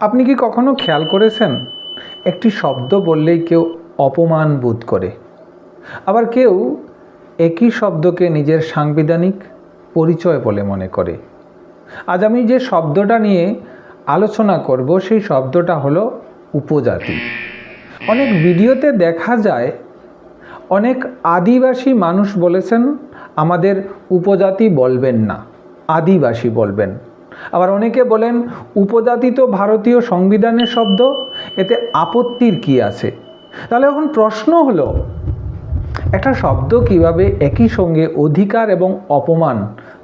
আপনি কি কখনো খেয়াল করেছেন একটি শব্দ বললেই কেউ অপমান বোধ করে, আবার কেউ একই শব্দকে নিজের সাংবিধানিক পরিচয় বলে মনে করে। আজ আমি যে শব্দটা নিয়ে আলোচনা করব সেই শব্দটা হলো উপজাতি। অনেক ভিডিওতে দেখা যায় অনেক আদিবাসী মানুষ বলেছেন আমাদের উপজাতি বলবেন না, আদিবাসী বলবেন। আবার অনেকে বলেন উপজাতি তো ভারতীয় সংবিধানের শব্দ, এতে আপত্তির কি আছে। তাহলে এখন প্রশ্ন হলো, একটা শব্দ কিভাবে একই সঙ্গে অধিকার এবং অপমান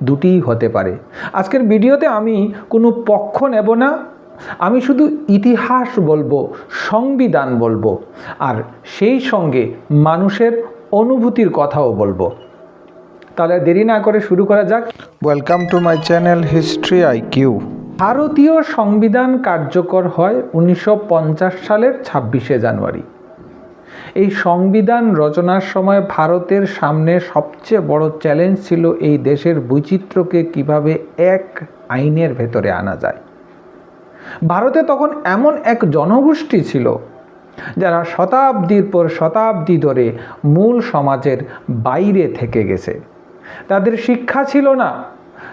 দুটিই হতে পারে। আজকের ভিডিওতে আমি কোনো পক্ষ নেব না, আমি শুধু ইতিহাস বলবো, সংবিধান বলবো, আর সেই সঙ্গে মানুষের অনুভূতির কথাও বলবো। তাহলে দেরি না করে শুরু করা যাক। Welcome to my channel history IQ. ভারতীয় সংবিধান কার্যকর হয় 1950 সালের 26শে জানুয়ারি। এই সংবিধান রচনার সময় ভারতের সামনে সবচেয়ে বড় চ্যালেঞ্জ ছিল এই দেশের বৈচিত্র্যকে কিভাবে এক আইনের ভেতরে আনা যায়। ভারতে তখন এমন এক জনগোষ্ঠী ছিল যারা শতাব্দীর পর শতাব্দী ধরে মূল সমাজের বাইরে থেকে গেছে। তাদের শিক্ষা ছিল না,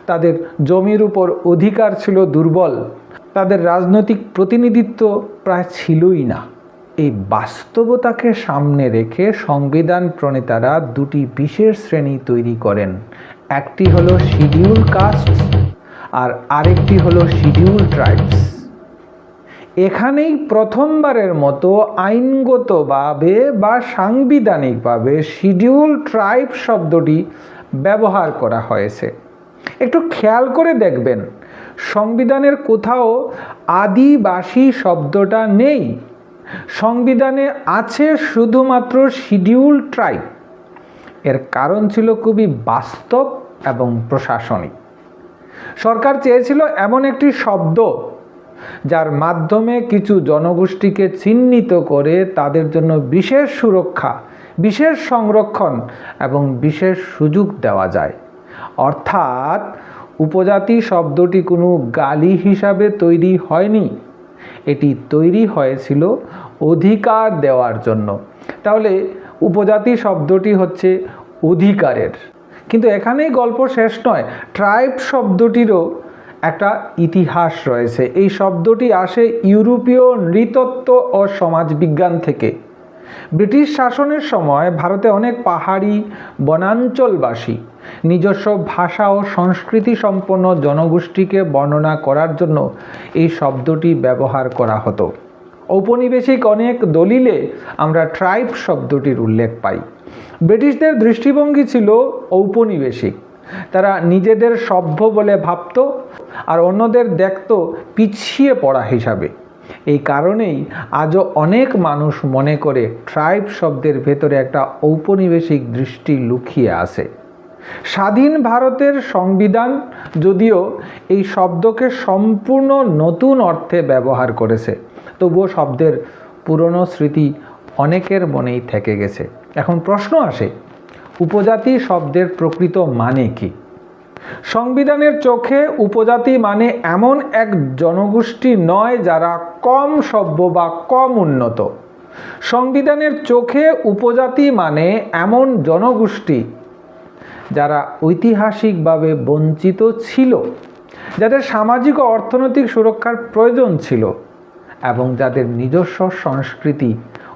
তাদের জমির উপর অধিকার ছিল দুর্বল, তাদের রাজনৈতিক প্রতিনিধিত্ব প্রায় ছিলই না। এই বাস্তবতাকে সামনে রেখে সংবিধান প্রণেতারা দুটি বিশেষ শ্রেণী তৈরি করেন। একটি হলো শিডিউল কাস্ট আর আরেকটি হলো শিডিউল ট্রাইবস। এখানেই প্রথমবারের মতো আইনগতভাবে বা সাংবিধানিকভাবে শিডিউল ট্রাইব শব্দটি ব্যবহার করা হয়েছে। একটু খেয়াল করে দেখবেন, সংবিধানের কোথাও আদিবাসী শব্দটা নেই, সংবিধানে আছে শুধুমাত্র শিডিউল ট্রাইব। এর কারণ ছিল খুবই বাস্তব এবং প্রশাসনিক। সরকার চেয়েছিল এমন একটি শব্দ যার মাধ্যমে কিছু জনগোষ্ঠীকে চিহ্নিত করে তাদের জন্য বিশেষ সুরক্ষা, বিশেষ সংরক্ষণ এবং বিশেষ সুযোগ দেওয়া যায়। অর্থাৎ উপজাতি শব্দটি কোনো গালি হিসাবে তৈরি হয়নি, এটি তৈরি হয়েছিল অধিকার দেওয়ার জন্য। তাহলে উপজাতি শব্দটি হচ্ছে অধিকারের। কিন্তু এখানেই গল্প শেষ নয়, ট্রাইব শব্দটিরও একটা ইতিহাস রয়েছে। এই শব্দটি আসে ইউরোপীয় নৃতত্ত্ব ও সমাজবিজ্ঞান থেকে। ব্রিটিশ শাসনের সময় ভারতে অনেক পাহাড়ি বনাঞ্চলবাসী নিজস্ব ভাষা ও সংস্কৃতি সম্পন্ন জনগোষ্ঠীকে বর্ণনা করার জন্য এই শব্দটি ব্যবহার করা হতো। ঔপনিবেশিক অনেক দলিলে আমরা ট্রাইব শব্দটির উল্লেখ পাই। ব্রিটিশদের দৃষ্টিভঙ্গি ছিল ঔপনিবেশিক। তারা নিজেদের সভ্য বলে ভাবত আর অন্যদের দেখত পিছিয়ে পড়া হিসাবে। এই কারণেই আজও অনেক মানুষ মনে করে ট্রাইব শব্দের ভেতরে একটা ঔপনিবেশিক দৃষ্টি লুকিয়ে আছে। স্বাধীন ভারতের সংবিধান যদিও এই শব্দকে সম্পূর্ণ নতুন অর্থে ব্যবহার করেছে, তবুও শব্দের পুরনো স্মৃতি অনেকের মনেই থেকে গেছে। এখন প্রশ্ন আসে, উপজাতি শব্দের প্রকৃত মানে কি? সংবিধানের চোখে উপজাতি মানে এমন এক জনগোষ্ঠী নয় যারা কম সভ্য বা কম উন্নত। সংবিধানের চোখে উপজাতি মানে এমন জনগোষ্ঠী যারা ঐতিহাসিকভাবে বঞ্চিত ছিল, যাদের সামাজিক ও অর্থনৈতিক সুরক্ষার প্রয়োজন ছিল এবং যাদের নিজস্ব সংস্কৃতি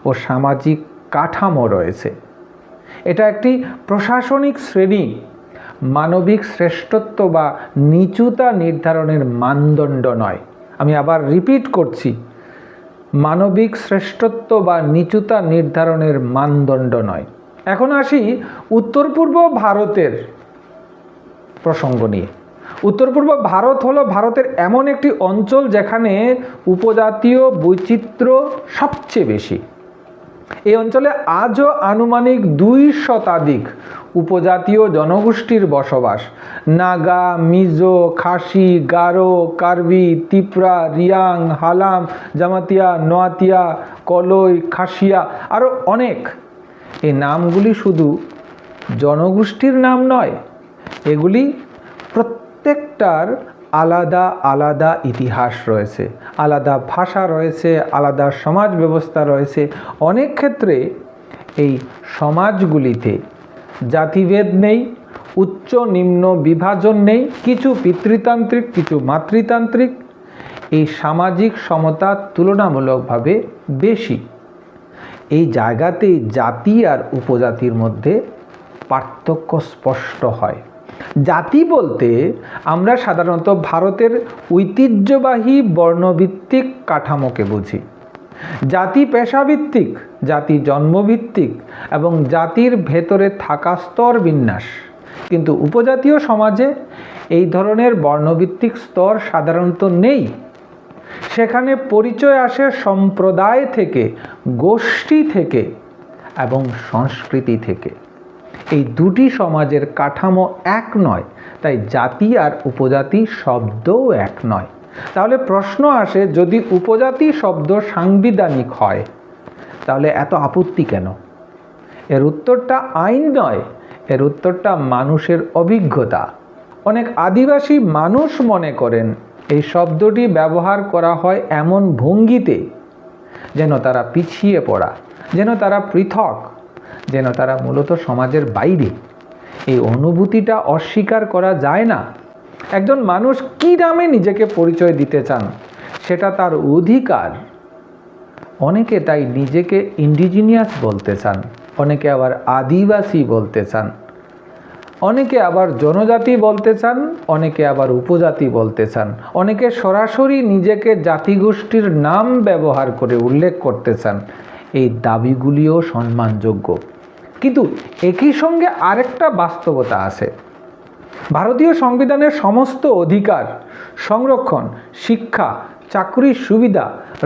ও সামাজিক কাঠামো রয়েছে। এটা একটি প্রশাসনিক শ্রেণী, মানবিক শ্রেষ্ঠত্ব বা নিচুতা নির্ধারণের মানদণ্ড নয়। আমি আবার রিপিট করছি, মানবিক শ্রেষ্ঠত্ব বা নিচুতা নির্ধারণের মানদণ্ড নয়। এখন আসি উত্তর পূর্ব ভারতের প্রসঙ্গ নিয়ে। উত্তর পূর্ব ভারত হলো ভারতের এমন একটি অঞ্চল যেখানে উপজাতীয় বৈচিত্র্য সবচেয়ে বেশি। এই অঞ্চলে আজও আনুমানিক 2 শতাধিক উপজাতীয় জনগোষ্ঠীর বসবাস। নাগা, মিজো, খাসি, গারো, কার্বি, তিপ্রা, রিয়াং, হালাম, জামাতিয়া, নোয়াতিয়া, কলই, খাসিয়া আরও অনেক। এই নামগুলি শুধু জনগোষ্ঠীর নাম নয়, এগুলি প্রত্যেকটার আলাদা আলাদা ইতিহাস রয়েছে, আলাদা ভাষা রয়েছে, আলাদা সমাজ ব্যবস্থা রয়েছে। অনেক ক্ষেত্রে এই সমাজগুলিতে জাতিভেদ নেই, উচ্চ নিম্ন বিভাজন নেই, কিছু পিতৃতান্ত্রিক, কিছু মাতৃতান্ত্রিক। এই সামাজিক সমতা তুলনামূলকভাবে বেশি। এই জায়গাতেই জাতি আর উপজাতির মধ্যে পার্থক্য স্পষ্ট হয়। জাতি বলতে আমরা সাধারণত ভারতের ঐতিহ্যবাহী বর্ণভিত্তিক কাঠামোকে বুঝি। জাতি পেশাভিত্তিক, জাতি জন্মভিত্তিক এবং জাতির ভেতরে থাকা স্তর বিন্যাস। কিন্তু উপজাতীয় সমাজে এই ধরনের বর্ণভিত্তিক স্তর সাধারণত নেই। সেখানে পরিচয় আসে সম্প্রদায় থেকে, গোষ্ঠী থেকে এবং সংস্কৃতি থেকে। এই দুটি সমাজের কাঠামো এক নয়, তাই জাতি আর উপজাতি শব্দও এক নয়। তাহলে প্রশ্ন আসে, যদি উপজাতি শব্দ সাংবিধানিক হয় তাহলে এত আপত্তি কেন? এর উত্তরটা আইন নয়, এর উত্তরটা মানুষের অভিজ্ঞতা। অনেক আদিবাসী মানুষ মনে করেন এই শব্দটি ব্যবহার করা হয় এমন ভঙ্গিতে যেন তারা পিছিয়ে পড়া, যেন তারা পৃথক, যেন তারা মূলত সমাজের বাইরে। এই অনুভূতিটা অস্বীকার করা যায় না। একজন মানুষ কী নামে নিজেকে পরিচয় দিতে চান সেটা তার অধিকার। অনেকে তাই নিজেকে ইন্ডিজিনিয়াস বলতে চান, অনেকে আবার আদিবাসী বলতে চান, অনেকে আবার জনজাতি বলতে চান, অনেকে আবার উপজাতি বলতে চান, অনেকে সরাসরি নিজেকে জাতিগোষ্ঠীর নাম ব্যবহার করে উল্লেখ করতে চান। এই দাবিগুলিও সম্মানযোগ্য, কিন্তু একই সঙ্গে আরেকটা বাস্তবতা আছে। ভারতীয় সংবিধানের সমস্ত অধিকার, সংরক্ষণ, শিক্ষা, চাকরির সুবিধা,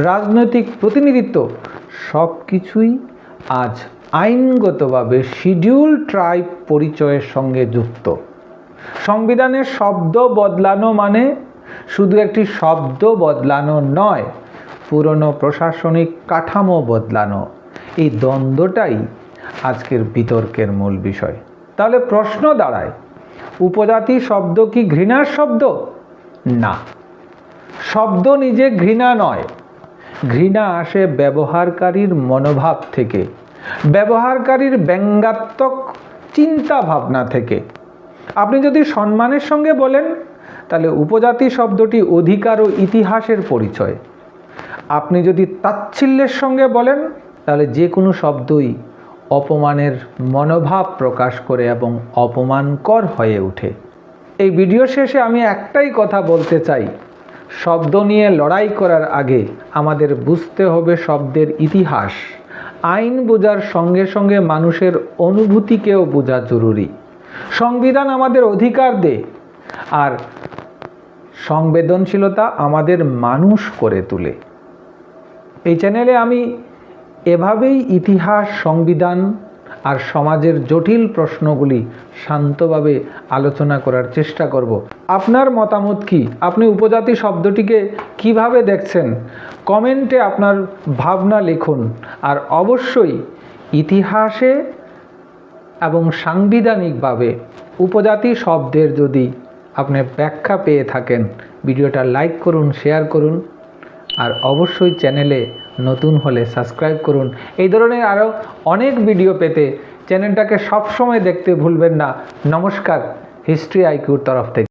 রাজনৈতিক প্রতিনিধিত্ব সব কিছুই আজ আইনগতভাবে শিডিউল ট্রাইব পরিচয়ের সঙ্গে যুক্ত। সংবিধানের শব্দ বদলানো মানে শুধু একটি শব্দ বদলানো নয়, পুরনো প্রশাসনিক কাঠামো বদলানো। এই দ্বন্দ্বটাই আজকের বিতর্কের মূল বিষয়। তাহলে প্রশ্ন দাঁড়ায়, উপজাতি শব্দ কি ঘৃণার শব্দ? না, শব্দ নিজে ঘৃণা নয়। ঘৃণা আসে ব্যবহারকারীর মনোভাব থেকে, ব্যবহারকারীর ব্যঙ্গাত্মক চিন্তা ভাবনা থেকে। আপনি যদি সম্মানের সঙ্গে বলেন তাহলে উপজাতি শব্দটি অধিকার ও ইতিহাসের পরিচয়। আপনি যদি তাচ্ছিল্যের সঙ্গে বলেন তাহলে যে কোনো শব্দই অপমানের মনোভাব প্রকাশ করে এবং অপমানকর হয়ে ওঠে। এই ভিডিও শেষে আমি একটাই কথা বলতে চাই, শব্দ নিয়ে লড়াই করার আগে আমাদের বুঝতে হবে শব্দের ইতিহাস। আইন বোঝার সঙ্গে সঙ্গে মানুষের অনুভূতিকেও বোঝা জরুরি। সংবিধান আমাদের অধিকার দেয়, আর সংবেদনশীলতা আমাদের মানুষ করে তোলে। এই চ্যানেলে আমি এভাবেই ইতিহাস, সংবিধান আর সমাজের জটিল প্রশ্নগুলি শান্তভাবে আলোচনা করার চেষ্টা করব। আপনার মতামত কি? আপনি উপজাতি শব্দটিকে কিভাবে দেখছেন? কমেন্টে আপনার ভাবনা লিখুন। আর অবশ্যই ইতিহাসে এবং সাংবিধানিকভাবে উপজাতি শব্দের যদি আপনি ব্যাখ্যা পেয়ে থাকেন, ভিডিওটা লাইক করুন, শেয়ার করুন, আর অবশ্যই চ্যানেলে নতুন হলে সাবস্ক্রাইব করুন। এই ধরনের আরও অনেক ভিডিও পেতে চ্যানেলটাকে সবসময় দেখতে ভুলবেন না। নমস্কার, হিস্ট্রি আইকিউর তরফ থেকে।